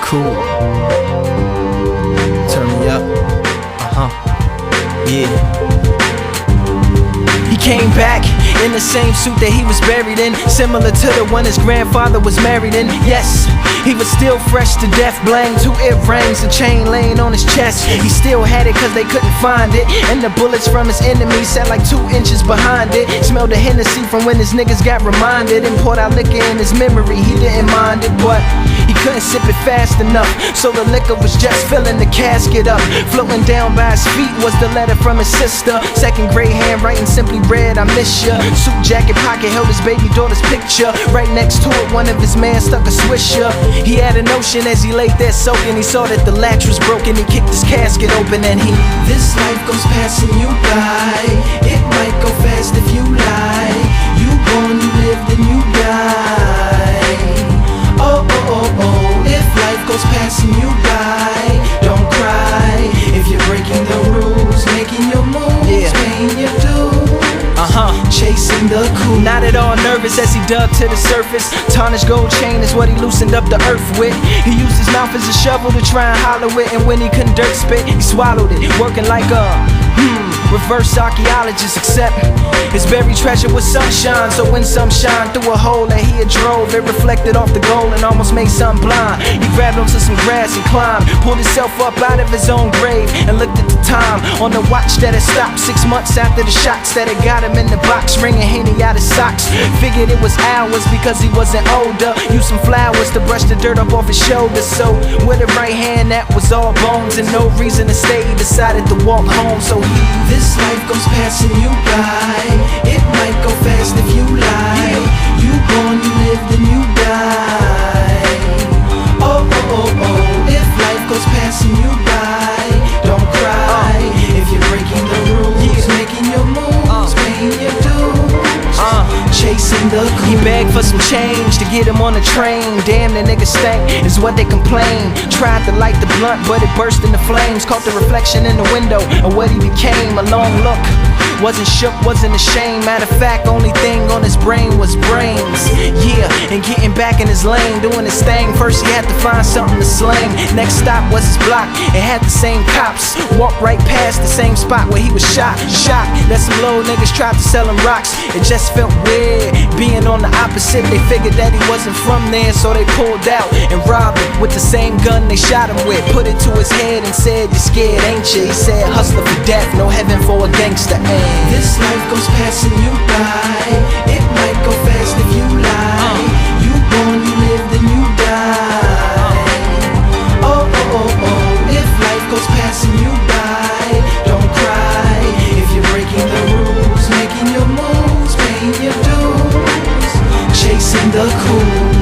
Cool. Turn me up. Yeah. He came back in the same suit that he was buried in, similar to the one his grandfather was married in. Yes, he was still fresh to death, blang, 2 earrings, a chain laying on his chest. He still had it cause they couldn't find it, and the bullets from his enemies sat like 2 inches behind it. Smelled the Hennessy from when his niggas got reminded, and poured out liquor in his memory. He didn't mind it, but he couldn't sip it fast enough, so the liquor was just filling the casket up. Floating down by his feet was the letter from his sister. 2nd grade handwriting simply read, I miss ya. Suit jacket pocket held his baby daughter's picture. Right next to it, one of his men stuck a swisher. He had a notion as he laid there soaking. He saw that the latch was broken. He kicked his casket open and he, this life goes past and you die. It might go fast if you lie. You born, you live, then you die. Oh, oh, oh, oh. If life goes past and you die, don't cry. If you're breaking the rules, making your moves, paying your dues, chasing the cool. Not at all nervous as he dug to the surface. Tarnished gold chain is what he loosened up the earth with. He used his mouth as a shovel to try and hollow it, and when he couldn't dirt spit, he swallowed it, working like a reverse archaeologist, except his buried treasure was sunshine. So when some shine through a hole that he had drove, it reflected off the gold and almost made some blind. He grabbed onto some grass and climbed, pulled himself up out of his own grave, and looked at the time on the watch that had stopped 6 months after the shots that had got him in the box, wringing Henny out his socks. Figured it was hours because he wasn't older. Used some flowers to brush the dirt up off his shoulders. So with a right hand that was all bones and no reason to stay, he decided to walk home. So he, this life goes past and you die. It might go fast if you lie. You born, you live, then you die. Oh, oh, oh, oh. If life goes past and you die, don't cry. If you're breaking the rules, making your moves, paying your dues, chasing the cool. He begged for some change to get him on the train. Damn, the nigga stank, is what they complain. Tried to light the blunt, but it burst into flames. Caught the reflection in the window of what he became. A long look, wasn't shook, wasn't ashamed. Matter of fact, only thing on his brain was brains. Yeah, and getting back in his lane, doing his thing. First he had to find something to slang. Next stop was his block, it had the same cops. Walked right past the same spot where he was shot. Shocked that some low niggas tried to sell him rocks. It just felt weird, being on the opposite. They figured that he wasn't from there, so they pulled out and robbed him with the same gun they shot him with. Put it to his head and said, you're scared, ain't you? He said, hustler for death, no heaven for a gangster. This life goes past and you die. It might go fast if you lie. You born, you live, then you die. Oh, oh, oh, oh. If life goes past and you die, don't cry. If you're breaking the rules, making your moves, paying your dues, chasing the cool.